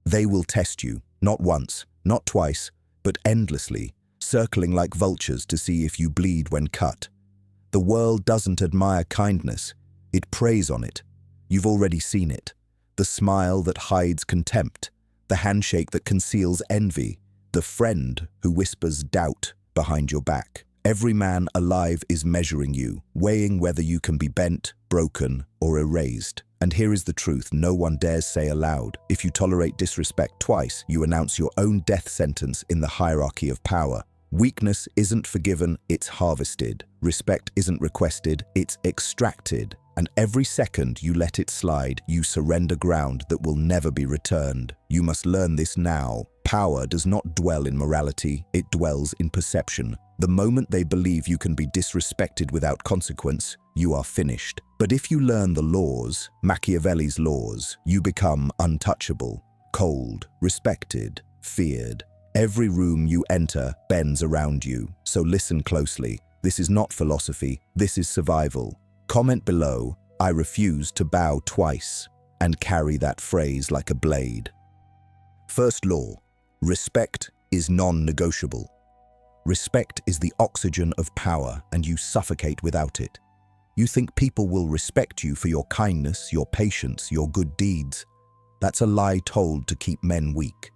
They will test you, not once, not twice, but endlessly, circling like vultures to see if you bleed when cut. The world doesn't admire kindness, it preys on it. You've already seen it. The smile that hides contempt, the handshake that conceals envy, the friend who whispers doubt behind your back. Every man alive is measuring you, weighing whether you can be bent, broken, or erased. And here is the truth no one dares say aloud. If you tolerate disrespect twice, you announce your own death sentence in the hierarchy of power. Weakness isn't forgiven, it's harvested. Respect isn't requested, it's extracted. And every second you let it slide, you surrender ground that will never be returned. You must learn this now. Power does not dwell in morality, it dwells in perception. The moment they believe you can be disrespected without consequence, you are finished. But if you learn the laws, Machiavelli's laws, you become untouchable, cold, respected, feared. Every room you enter bends around you, so listen closely. This is not philosophy, this is survival. Comment below, I refuse to bow twice, and carry that phrase like a blade. First law, respect is non-negotiable. Respect is the oxygen of power, and you suffocate without it. You think people will respect you for your kindness, your patience, your good deeds. That's a lie told to keep men weak.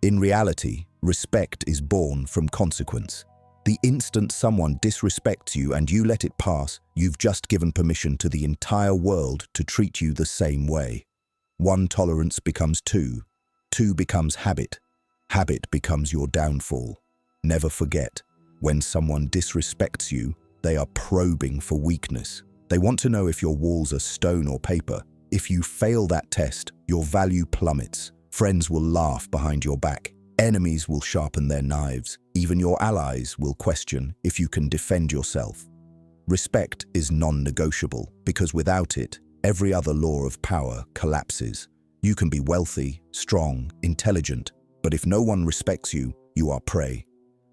In reality, respect is born from consequence. The instant someone disrespects you and you let it pass, you've just given permission to the entire world to treat you the same way. One tolerance becomes two. Two becomes habit. Habit becomes your downfall. Never forget, when someone disrespects you, they are probing for weakness. They want to know if your walls are stone or paper. If you fail that test, your value plummets. Friends will laugh behind your back. Enemies will sharpen their knives. Even your allies will question if you can defend yourself. Respect is non-negotiable because without it, every other law of power collapses. You can be wealthy, strong, intelligent, but if no one respects you, you are prey.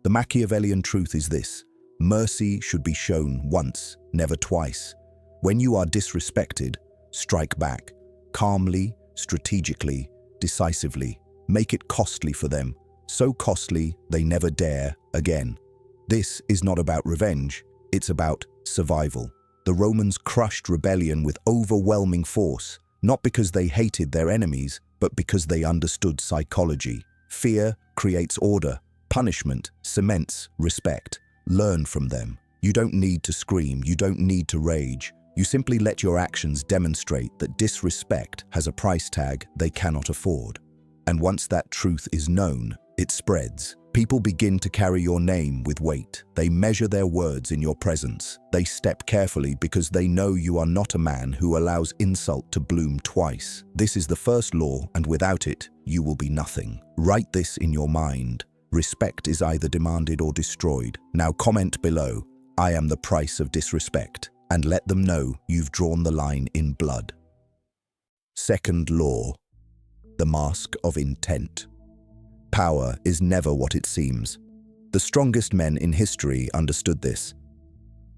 The Machiavellian truth is this: mercy should be shown once, never twice. When you are disrespected, strike back, calmly, strategically, decisively. Make it costly for them, so costly they never dare again. This is not about revenge, it's about survival. The Romans crushed rebellion with overwhelming force, not because they hated their enemies, but because they understood psychology. Fear creates order, punishment cements respect. Learn from them. You don't need to scream, you don't need to rage. You simply let your actions demonstrate that disrespect has a price tag they cannot afford. And once that truth is known, it spreads. People begin to carry your name with weight. They measure their words in your presence. They step carefully because they know you are not a man who allows insult to bloom twice. This is the first law, and without it, you will be nothing. Write this in your mind. Respect is either demanded or destroyed. Now comment below, I am the price of disrespect, and let them know you've drawn the line in blood. Second law, the mask of intent. Power is never what it seems. The strongest men in history understood this.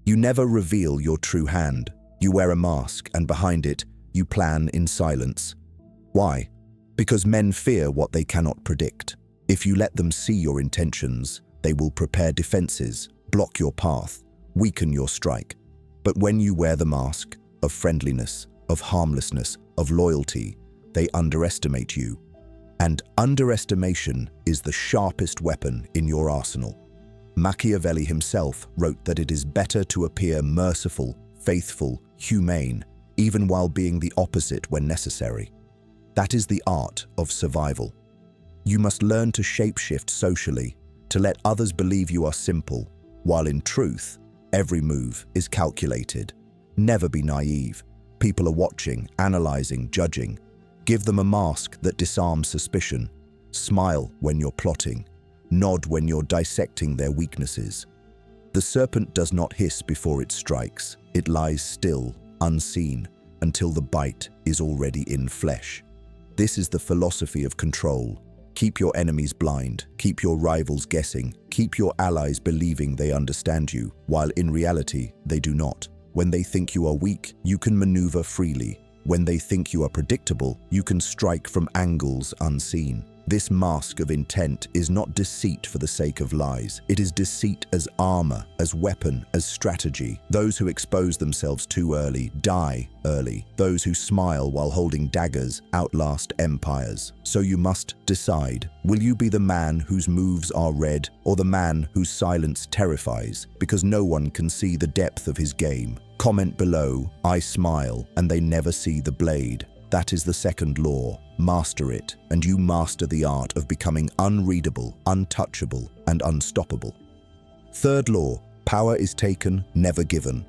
You never reveal your true hand. You wear a mask, and behind it, you plan in silence. Why? Because men fear what they cannot predict. If you let them see your intentions, they will prepare defenses, block your path, weaken your strike. But when you wear the mask of friendliness, of harmlessness, of loyalty, they underestimate you. And underestimation is the sharpest weapon in your arsenal. Machiavelli himself wrote that it is better to appear merciful, faithful, humane, even while being the opposite when necessary. That is the art of survival. You must learn to shapeshift socially, to let others believe you are simple, while in truth, every move is calculated. Never be naive. People are watching, analyzing, judging. Give them a mask that disarms suspicion. Smile when you're plotting. Nod when you're dissecting their weaknesses. The serpent does not hiss before it strikes. It lies still, unseen, until the bite is already in flesh. This is the philosophy of control. Keep your enemies blind, keep your rivals guessing, keep your allies believing they understand you, while in reality, they do not. When they think you are weak, you can maneuver freely. When they think you are predictable, you can strike from angles unseen. This mask of intent is not deceit for the sake of lies. It is deceit as armor, as weapon, as strategy. Those who expose themselves too early die early. Those who smile while holding daggers outlast empires. So you must decide. Will you be the man whose moves are read, or the man whose silence terrifies? Because no one can see the depth of his game. Comment below, I smile, and they never see the blade. That is the second law. Master it, and you master the art of becoming unreadable, untouchable, and unstoppable. Third law, power is taken, never given.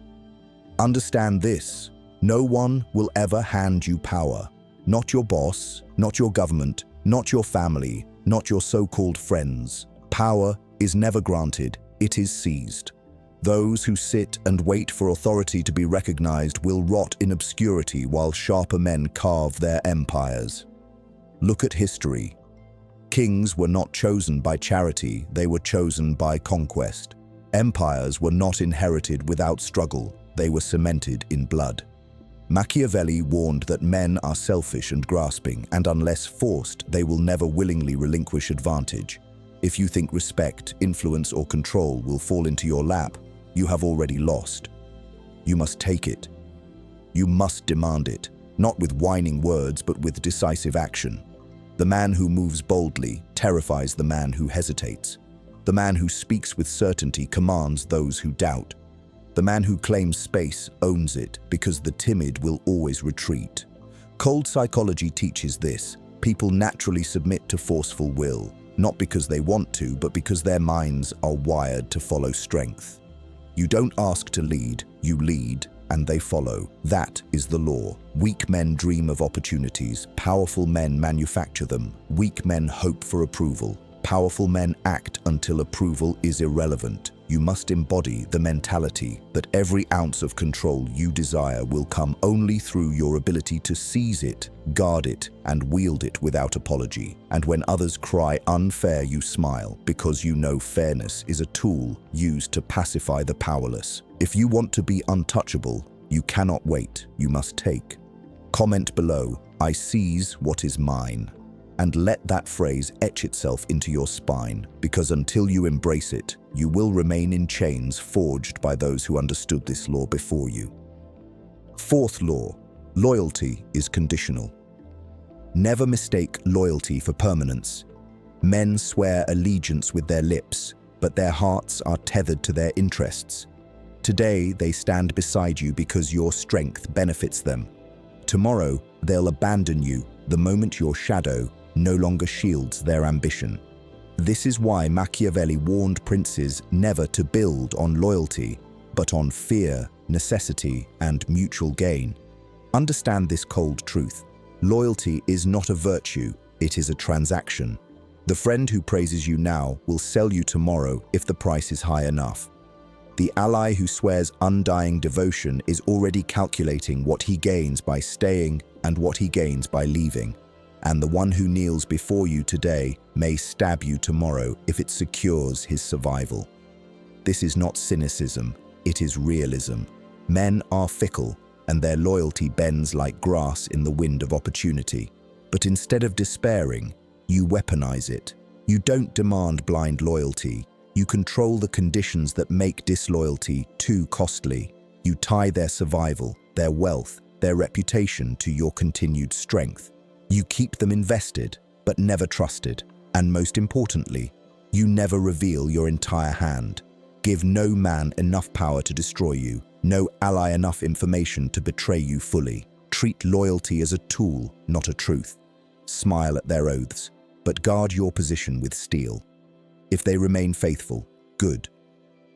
Understand this, no one will ever hand you power. Not your boss, not your government, not your family, not your so-called friends. Power is never granted, it is seized. Those who sit and wait for authority to be recognized will rot in obscurity while sharper men carve their empires. Look at history. Kings were not chosen by charity, they were chosen by conquest. Empires were not inherited without struggle, they were cemented in blood. Machiavelli warned that men are selfish and grasping, and unless forced, they will never willingly relinquish advantage. If you think respect, influence, or control will fall into your lap, you have already lost. You must take it. You must demand it, not with whining words, but with decisive action. The man who moves boldly terrifies the man who hesitates. The man who speaks with certainty commands those who doubt. The man who claims space owns it, because the timid will always retreat. Cold psychology teaches this. People naturally submit to forceful will, not because they want to, but because their minds are wired to follow strength. You don't ask to lead, you lead, and they follow. That is the law. Weak men dream of opportunities, powerful men manufacture them. Weak men hope for approval. Powerful men act until approval is irrelevant. You must embody the mentality that every ounce of control you desire will come only through your ability to seize it, guard it, and wield it without apology. And when others cry unfair, you smile, because you know fairness is a tool used to pacify the powerless. If you want to be untouchable, you cannot wait, you must take. Comment below, I seize what is mine. And let that phrase etch itself into your spine, because until you embrace it, you will remain in chains forged by those who understood this law before you. Fourth law, loyalty is conditional. Never mistake loyalty for permanence. Men swear allegiance with their lips, but their hearts are tethered to their interests. Today, they stand beside you because your strength benefits them. Tomorrow, they'll abandon you the moment your shadow no longer shields their ambition. This is why Machiavelli warned princes never to build on loyalty, but on fear, necessity, and mutual gain. Understand this cold truth. Loyalty is not a virtue, it is a transaction. The friend who praises you now will sell you tomorrow if the price is high enough. The ally who swears undying devotion is already calculating what he gains by staying and what he gains by leaving. And the one who kneels before you today may stab you tomorrow if it secures his survival. This is not cynicism, it is realism. Men are fickle, and their loyalty bends like grass in the wind of opportunity. But instead of despairing, you weaponize it. You don't demand blind loyalty. You control the conditions that make disloyalty too costly. You tie their survival, their wealth, their reputation to your continued strength. You keep them invested, but never trusted. And most importantly, you never reveal your entire hand. Give no man enough power to destroy you, no ally enough information to betray you fully. Treat loyalty as a tool, not a truth. Smile at their oaths, but guard your position with steel. If they remain faithful, good.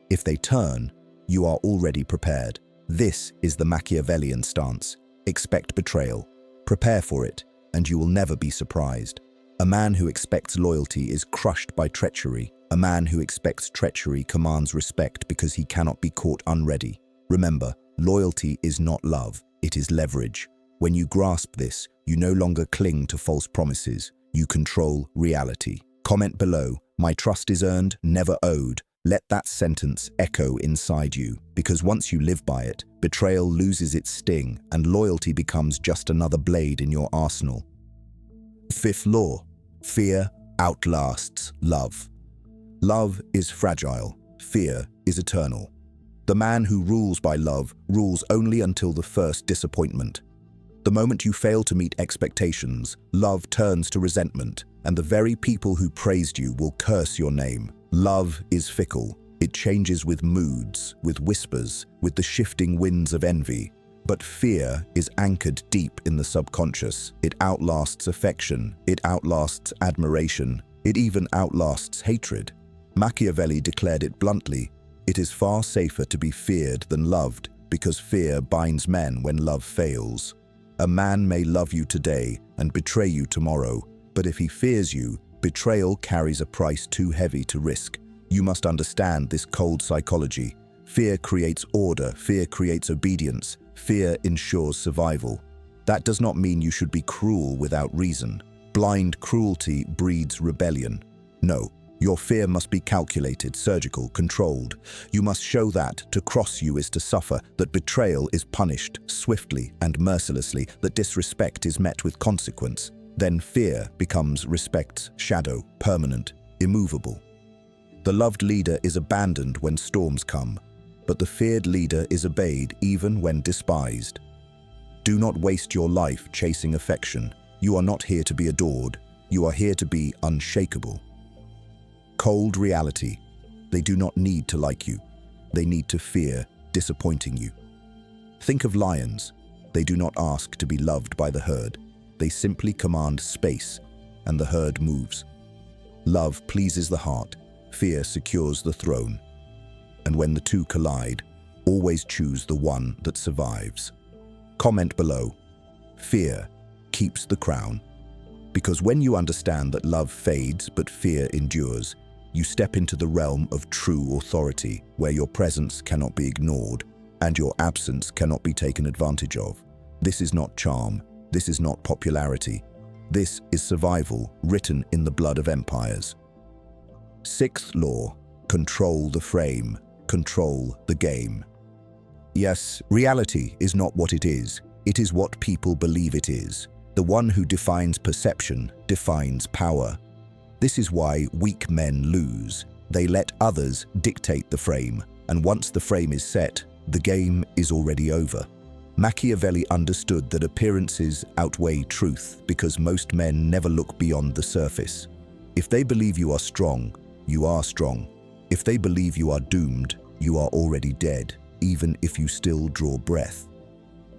If they turn, you are already prepared. This is the Machiavellian stance. Expect betrayal. Prepare for it, and you will never be surprised. A man who expects loyalty is crushed by treachery. A man who expects treachery commands respect because he cannot be caught unready. Remember, loyalty is not love, it is leverage. When you grasp this, you no longer cling to false promises. You control reality. Comment below, my trust is earned, never owed. Let that sentence echo inside you, because once you live by it, betrayal loses its sting and loyalty becomes just another blade in your arsenal. Fifth law: fear outlasts love. Love is fragile, fear is eternal. The man who rules by love rules only until the first disappointment. The moment you fail to meet expectations, love turns to resentment, and the very people who praised you will curse your name. Love is fickle. It changes with moods, with whispers, with the shifting winds of envy. But fear is anchored deep in the subconscious. It outlasts affection, it outlasts admiration, it even outlasts hatred. Machiavelli declared it bluntly: it is far safer to be feared than loved, because fear binds men when love fails. A man may love you today and betray you tomorrow, but if he fears you, betrayal carries a price too heavy to risk. You must understand this cold psychology. Fear creates order, fear creates obedience, fear ensures survival. That does not mean you should be cruel without reason. Blind cruelty breeds rebellion. No, your fear must be calculated, surgical, controlled. You must show that to cross you is to suffer, that betrayal is punished swiftly and mercilessly, that disrespect is met with consequence. Then fear becomes respect's shadow, permanent, immovable. The loved leader is abandoned when storms come, but the feared leader is obeyed even when despised. Do not waste your life chasing affection. You are not here to be adored. You are here to be unshakable. Cold reality. They do not need to like you. They need to fear disappointing you. Think of lions. They do not ask to be loved by the herd. They simply command space, and the herd moves. Love pleases the heart. Fear secures the throne. And when the two collide, always choose the one that survives. Comment below: fear keeps the crown. Because when you understand that love fades but fear endures, you step into the realm of true authority, where your presence cannot be ignored and your absence cannot be taken advantage of. This is not charm. This is not popularity. This is survival written in the blood of empires. Sixth law: control the frame, control the game. Yes, reality is not what it is. It is what people believe it is. The one who defines perception defines power. This is why weak men lose. They let others dictate the frame, and once the frame is set, the game is already over. Machiavelli understood that appearances outweigh truth because most men never look beyond the surface. If they believe you are strong, you are strong. If they believe you are doomed, you are already dead, even if you still draw breath.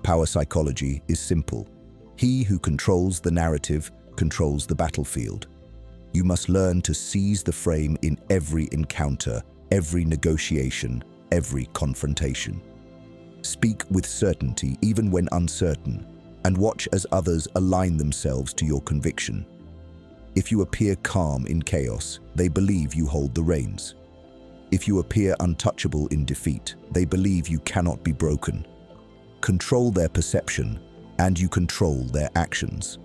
Power psychology is simple. He who controls the narrative controls the battlefield. You must learn to seize the frame in every encounter, every negotiation, every confrontation. Speak with certainty even when uncertain, and watch as others align themselves to your conviction. If you appear calm in chaos, they believe you hold the reins. If you appear untouchable in defeat, they believe you cannot be broken. Control their perception, and you control their actions.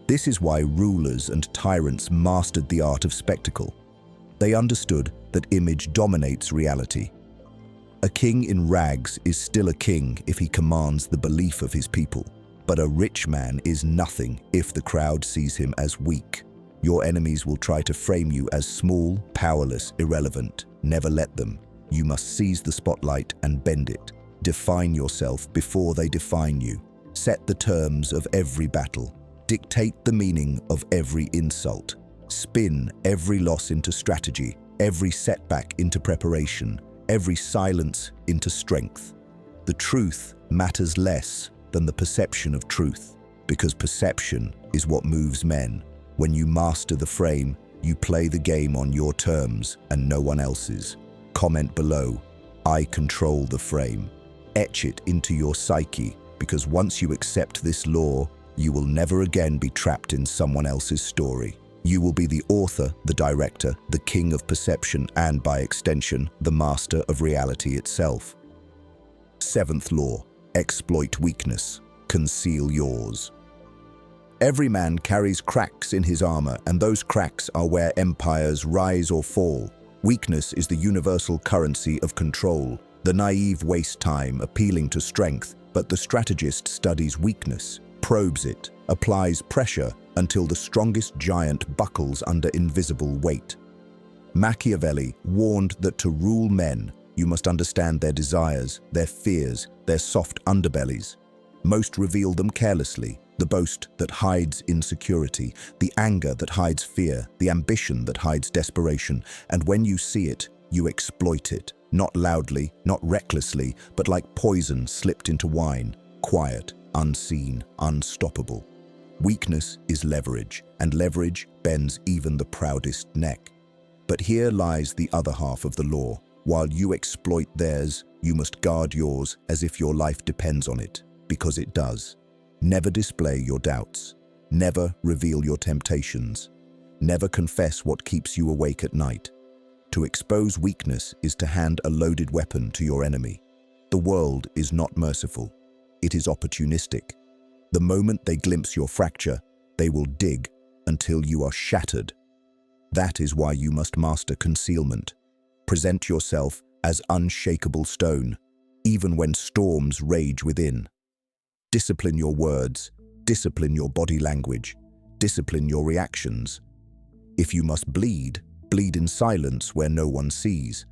This is why rulers and tyrants mastered the art of spectacle. They understood that image dominates reality. A king in rags is still a king if he commands the belief of his people. But a rich man is nothing if the crowd sees him as weak. Your enemies will try to frame you as small, powerless, irrelevant. Never let them. You must seize the spotlight and bend it. Define yourself before they define you. Set the terms of every battle. Dictate the meaning of every insult. Spin every loss into strategy, every setback into preparation, every silence into strength. The truth matters less than the perception of truth, because perception is what moves men. When you master the frame, you play the game on your terms and no one else's. Comment below: I control the frame. Etch it into your psyche, because once you accept this law, you will never again be trapped in someone else's story. You will be the author, the director, the king of perception, and by extension, the master of reality itself. Seventh law: exploit weakness, conceal yours. Every man carries cracks in his armor, and those cracks are where empires rise or fall. Weakness is the universal currency of control. The naive waste time appealing to strength, but the strategist studies weakness, probes it, applies pressure until the strongest giant buckles under invisible weight. Machiavelli warned that to rule men, you must understand their desires, their fears, their soft underbellies. Most reveal them carelessly, the boast that hides insecurity, the anger that hides fear, the ambition that hides desperation, and when you see it, you exploit it, not loudly, not recklessly, but like poison slipped into wine, quiet, unseen, unstoppable. Weakness is leverage, and leverage bends even the proudest neck. But here lies the other half of the law. While you exploit theirs, you must guard yours as if your life depends on it, because it does. Never display your doubts. Never reveal your temptations. Never confess what keeps you awake at night. To expose weakness is to hand a loaded weapon to your enemy. The world is not merciful. It is opportunistic. The moment they glimpse your fracture, they will dig until you are shattered. That is why you must master concealment. Present yourself as unshakable stone, even when storms rage within. Discipline your words, discipline your body language, discipline your reactions. If you must bleed, bleed in silence where no one sees.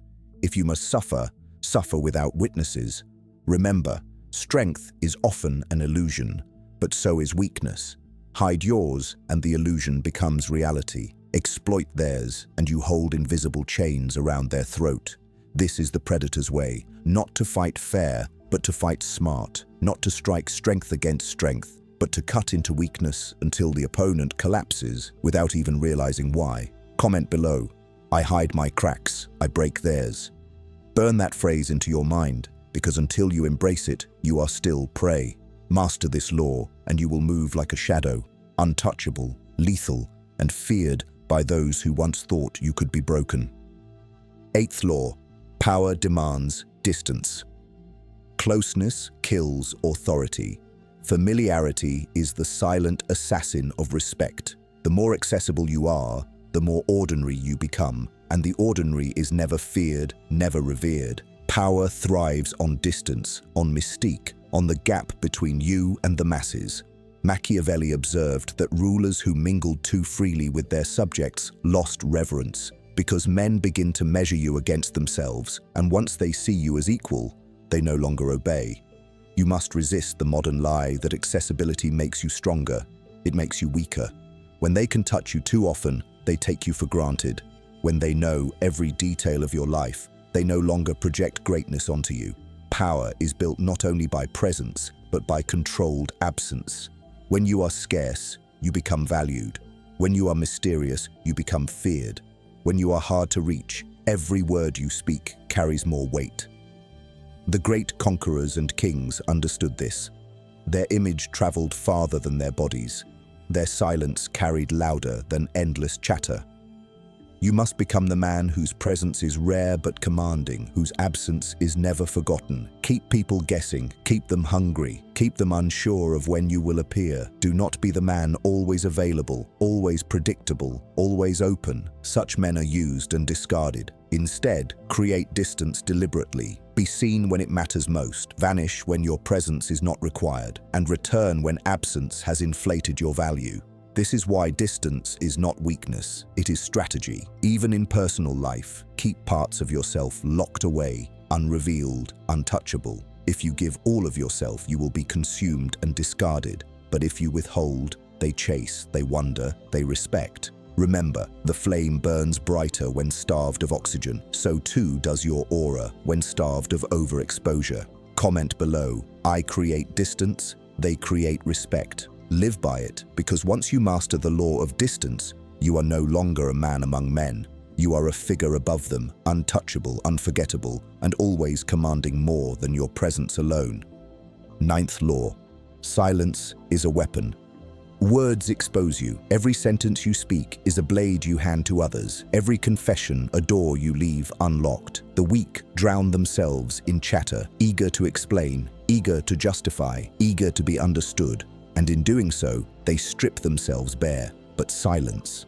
If you must suffer, suffer without witnesses. Remember, strength is often an illusion, but so is weakness. Hide yours and the illusion becomes reality. Exploit theirs and you hold invisible chains around their throat. This is the predator's way, not to fight fair, but to fight smart, not to strike strength against strength, but to cut into weakness until the opponent collapses without even realizing why. Comment below, I hide my cracks, I break theirs. Burn that phrase into your mind, because until you embrace it, you are still prey. Master this law, and you will move like a shadow, untouchable, lethal, and feared by those who once thought you could be broken. Eighth law, power demands distance. Closeness kills authority. Familiarity is the silent assassin of respect. The more accessible you are, the more ordinary you become, and the ordinary is never feared, never revered. Power thrives on distance, on mystique, on the gap between you and the masses. Machiavelli observed that rulers who mingled too freely with their subjects lost reverence, because men begin to measure you against themselves, and once they see you as equal, they no longer obey. You must resist the modern lie that accessibility makes you stronger. It makes you weaker. When they can touch you too often, they take you for granted. When they know every detail of your life, they no longer project greatness onto you. Power is built not only by presence, but by controlled absence. When you are scarce, you become valued. When you are mysterious, you become feared. When you are hard to reach, every word you speak carries more weight. The great conquerors and kings understood this. Their image traveled farther than their bodies. Their silence carried louder than endless chatter. You must become the man whose presence is rare but commanding, whose absence is never forgotten. Keep people guessing, keep them hungry, keep them unsure of when you will appear. Do not be the man always available, always predictable, always open. Such men are used and discarded. Instead, create distance deliberately. Be seen when it matters most, vanish when your presence is not required, and return when absence has inflated your value. This is why distance is not weakness, it is strategy. Even in personal life, keep parts of yourself locked away, unrevealed, untouchable. If you give all of yourself, you will be consumed and discarded. But if you withhold, they chase, they wonder, they respect. Remember, the flame burns brighter when starved of oxygen. So too does your aura when starved of overexposure. Comment below, I create distance, they create respect. Live by it, because once you master the law of distance, you are no longer a man among men. You are a figure above them, untouchable, unforgettable, and always commanding more than your presence alone. Ninth law, silence is a weapon. Words expose you. Every sentence you speak is a blade you hand to others. Every confession, a door you leave unlocked. The weak drown themselves in chatter, eager to explain, eager to justify, eager to be understood. And in doing so, they strip themselves bare. But silence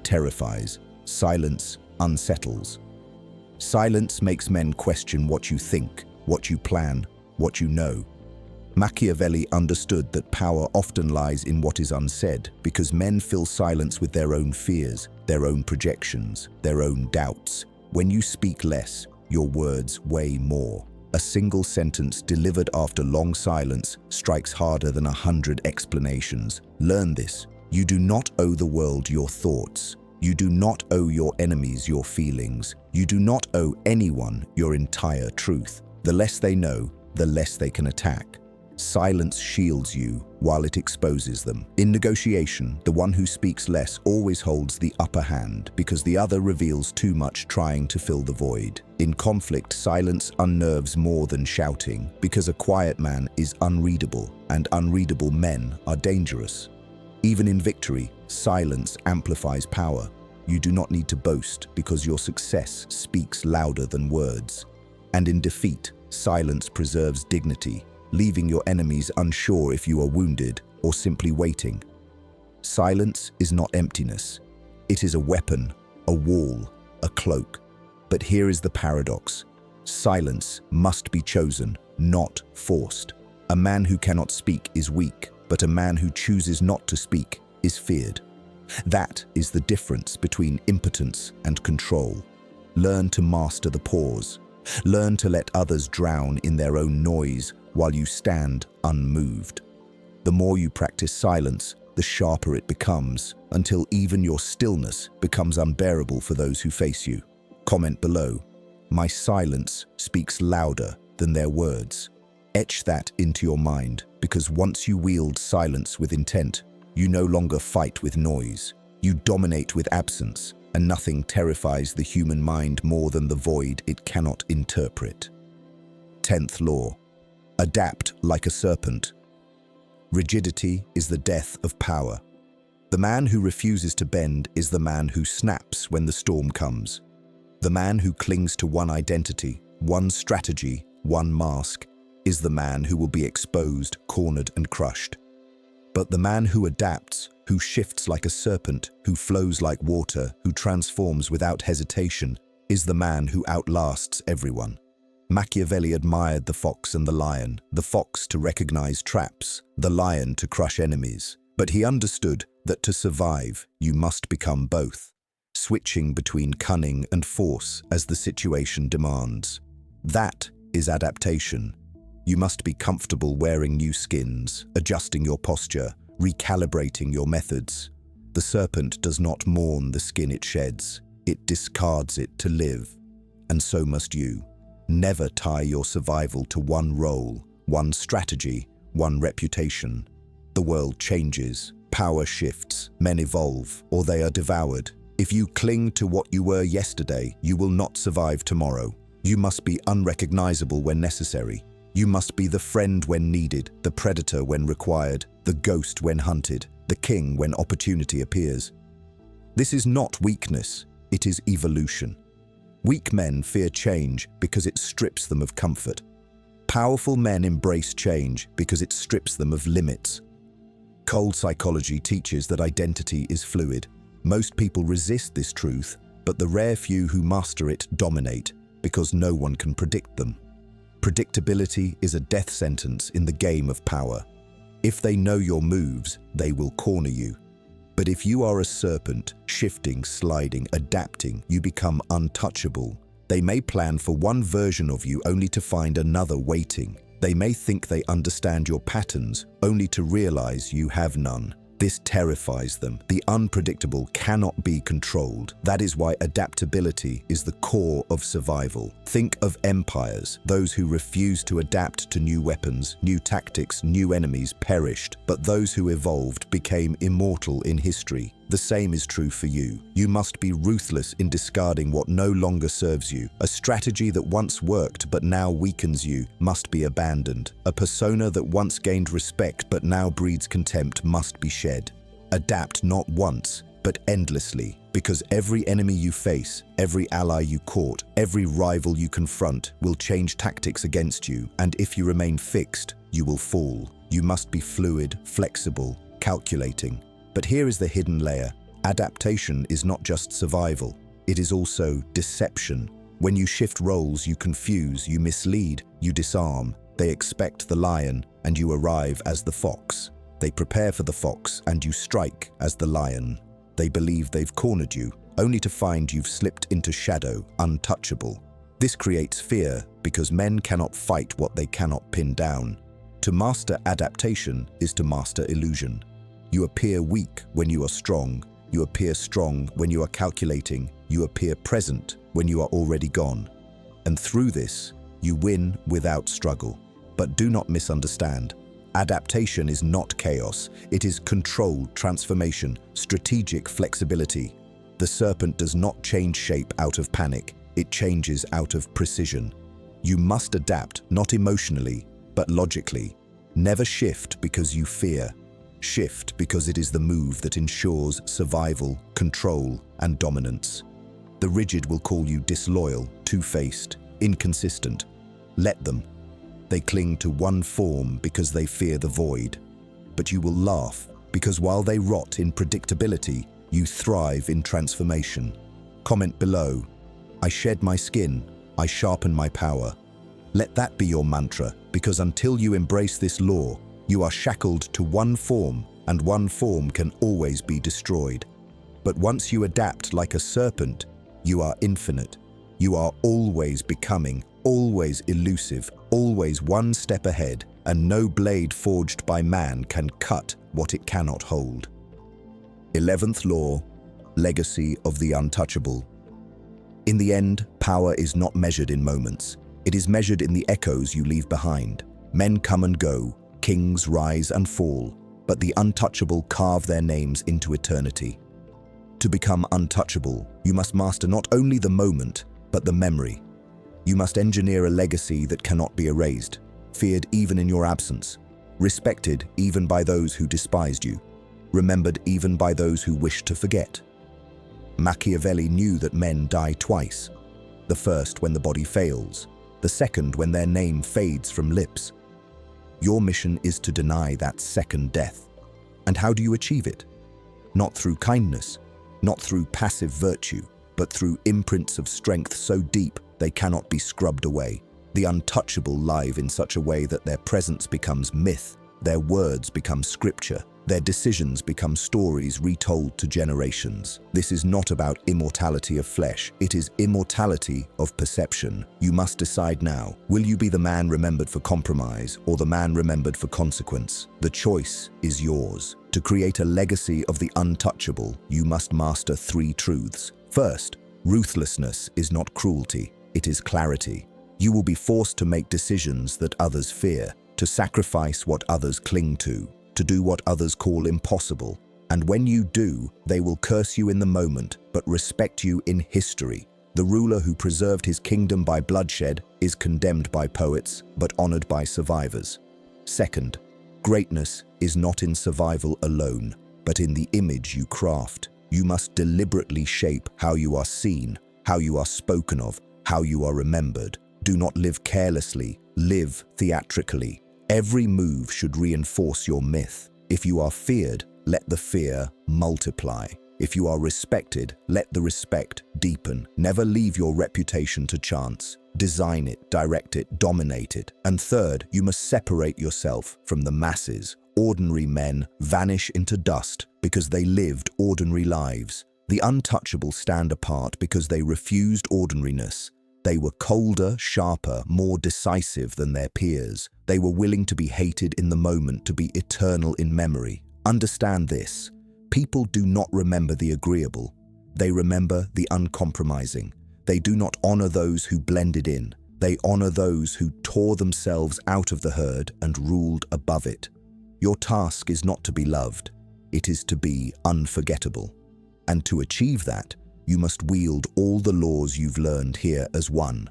terrifies. Silence unsettles. Silence makes men question what you think, what you plan, what you know. Machiavelli understood that power often lies in what is unsaid because men fill silence with their own fears, their own projections, their own doubts. When you speak less, your words weigh more. A single sentence delivered after long silence strikes harder than 100 explanations. Learn this. You do not owe the world your thoughts. You do not owe your enemies your feelings. You do not owe anyone your entire truth. The less they know, the less they can attack. Silence shields you while it exposes them. In negotiation, the one who speaks less always holds the upper hand because the other reveals too much trying to fill the void. In conflict, silence unnerves more than shouting because a quiet man is unreadable and unreadable men are dangerous. Even in victory, silence amplifies power. You do not need to boast because your success speaks louder than words. And in defeat, silence preserves dignity, leaving your enemies unsure if you are wounded or simply waiting. Silence is not emptiness. It is a weapon, a wall, a cloak. But here is the paradox. Silence must be chosen, not forced. A man who cannot speak is weak, but a man who chooses not to speak is feared. That is the difference between impotence and control. Learn to master the pause. Learn to let others drown in their own noise while you stand unmoved. The more you practice silence, the sharper it becomes, until even your stillness becomes unbearable for those who face you. Comment below. My silence speaks louder than their words. Etch that into your mind, because once you wield silence with intent, you no longer fight with noise. You dominate with absence, and nothing terrifies the human mind more than the void it cannot interpret. 10th law. Adapt like a serpent. Rigidity is the death of power. The man who refuses to bend is the man who snaps when the storm comes. The man who clings to one identity, one strategy, one mask, is the man who will be exposed, cornered, and crushed. But the man who adapts, who shifts like a serpent, who flows like water, who transforms without hesitation, is the man who outlasts everyone. Machiavelli admired the fox and the fox to recognize traps, the lion to crush enemies. But he understood that to survive, you must become both, switching between cunning and force as the situation demands. That is adaptation. You must be comfortable wearing new skins, adjusting your posture, recalibrating your methods. The serpent does not mourn the skin it sheds, it discards it to live. And so must you. Never tie your survival to one role, one strategy, one reputation. The world changes, power shifts, men evolve, or they are devoured. If you cling to what you were yesterday, you will not survive tomorrow. You must be unrecognizable when necessary. You must be the friend when needed, the predator when required, the ghost when hunted, the king when opportunity appears. This is not weakness, it is evolution. Weak men fear change because it strips them of comfort. Powerful men embrace change because it strips them of limits. Cold psychology teaches that identity is fluid. Most people resist this truth, but the rare few who master it dominate because no one can predict them. Predictability is a death sentence in the game of power. If they know your moves, they will corner you. But if you are a serpent, shifting, sliding, adapting, you become untouchable. They may plan for one version of you only to find another waiting. They may think they understand your patterns, only to realize you have none. This terrifies them. The unpredictable cannot be controlled. That is why adaptability is the core of survival. Think of empires. Those who refused to adapt to new weapons, new tactics, new enemies perished, but those who evolved became immortal in history. The same is true for you. You must be ruthless in discarding what no longer serves you. A strategy that once worked but now weakens you must be abandoned. A persona that once gained respect but now breeds contempt must be shed. Adapt not once, but endlessly, because every enemy you face, every ally you court, every rival you confront will change tactics against you, and if you remain fixed, you will fall. You must be fluid, flexible, calculating. But here is the hidden layer. Adaptation is not just survival, It is also deception. When you shift roles, you confuse, you mislead, you disarm. They expect the lion, and you arrive as the fox. They prepare for the fox, and you strike as the lion. They believe they've cornered you, only to find you've slipped into shadow, untouchable. This creates fear, because men cannot fight what they cannot pin down. To master adaptation is to master illusion. You appear weak when you are strong. You appear strong when you are calculating. You appear present when you are already gone. And through this, you win without struggle. But do not misunderstand. Adaptation is not chaos. It is controlled transformation, strategic flexibility. The serpent does not change shape out of panic. It changes out of precision. You must adapt, not emotionally, but logically. Never shift because you fear. Shift because it is the move that ensures survival, control, and dominance. The rigid will call you disloyal, two-faced, inconsistent. Let them. They cling to one form because they fear the void. But you will laugh, because while they rot in predictability, you thrive in transformation. Comment below. I shed my skin, I sharpen my power. Let that be your mantra, because until you embrace this law, you are shackled to one form, and one form can always be destroyed. But once you adapt like a serpent, you are infinite. You are always becoming, always elusive, always one step ahead, and no blade forged by man can cut what it cannot hold. 11th law, legacy of the untouchable. In the end, power is not measured in moments. It is measured in the echoes you leave behind. Men come and go, kings rise and fall, but the untouchable carve their names into eternity. To become untouchable, you must master not only the moment, but the memory. You must engineer a legacy that cannot be erased, feared even in your absence, respected even by those who despised you, remembered even by those who wished to forget. Machiavelli knew that men die twice, the first when the body fails, the second when their name fades from lips. Your mission is to deny that second death. And how do you achieve it? Not through kindness, not through passive virtue, but through imprints of strength so deep they cannot be scrubbed away. The untouchable live in such a way that their presence becomes myth, their words become scripture, their decisions become stories retold to generations. This is not about immortality of flesh, it is immortality of perception. You must decide now, will you be the man remembered for compromise or the man remembered for consequence? The choice is yours. To create a legacy of the untouchable, you must master 3 truths. First, ruthlessness is not cruelty, it is clarity. You will be forced to make decisions that others fear, to sacrifice what others cling to do what others call impossible. And when you do, they will curse you in the moment, but respect you in history. The ruler who preserved his kingdom by bloodshed is condemned by poets, but honored by survivors. Second, greatness is not in survival alone, but in the image you craft. You must deliberately shape how you are seen, how you are spoken of, how you are remembered. Do not live carelessly, live theatrically. Every move should reinforce your myth. If you are feared, let the fear multiply. If you are respected, let the respect deepen. Never leave your reputation to chance. Design it, direct it, dominate it. And third, you must separate yourself from the masses. Ordinary men vanish into dust because they lived ordinary lives. The untouchable stand apart because they refused ordinariness. They were colder, sharper, more decisive than their peers. They were willing to be hated in the moment, to be eternal in memory. Understand this. People do not remember the agreeable. They remember the uncompromising. They do not honor those who blended in. They honor those who tore themselves out of the herd and ruled above it. Your task is not to be loved. It is to be unforgettable. And to achieve that, you must wield all the laws you've learned here as one.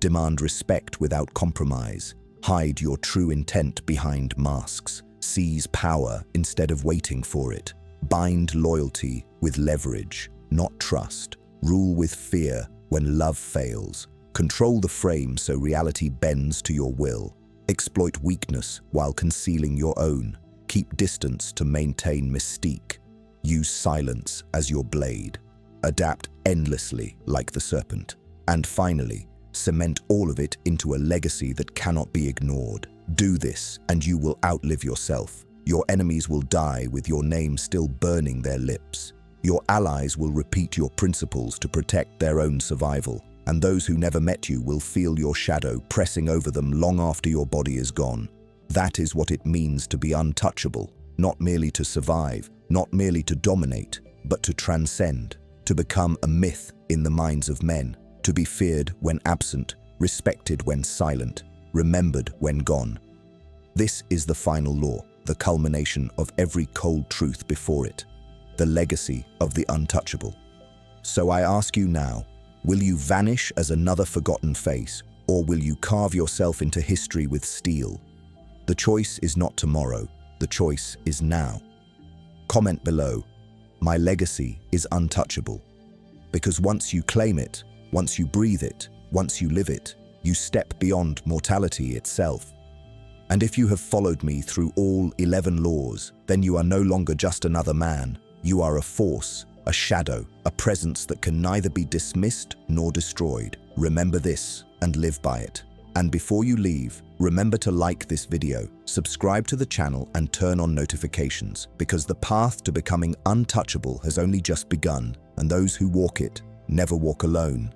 Demand respect without compromise. Hide your true intent behind masks. Seize power instead of waiting for it. Bind loyalty with leverage, not trust. Rule with fear when love fails. Control the frame so reality bends to your will. Exploit weakness while concealing your own. Keep distance to maintain mystique. Use silence as your blade. adapt endlessly like the serpent. And finally, cement all of it into a legacy that cannot be ignored. Do this, and you will outlive yourself. Your enemies will die with your name still burning their lips. Your allies will repeat your principles to protect their own survival. And those who never met you will feel your shadow pressing over them long after your body is gone. That is what it means to be untouchable, not merely to survive, not merely to dominate, but to transcend, to become a myth in the minds of men, to be feared when absent, respected when silent, remembered when gone. This is the final law, the culmination of every cold truth before it, the legacy of the untouchable. So I ask you now, will you vanish as another forgotten face, or will you carve yourself into history with steel? The choice is not tomorrow, the choice is now. Comment below, my legacy is untouchable. Because once you claim it, once you breathe it, once you live it, you step beyond mortality itself. And if you have followed me through all 11 laws, then you are no longer just another man. You are a force, a shadow, a presence that can neither be dismissed nor destroyed. Remember this and live by it. And before you leave, remember to like this video, subscribe to the channel and turn on notifications, because the path to becoming untouchable has only just begun, and those who walk it never walk alone.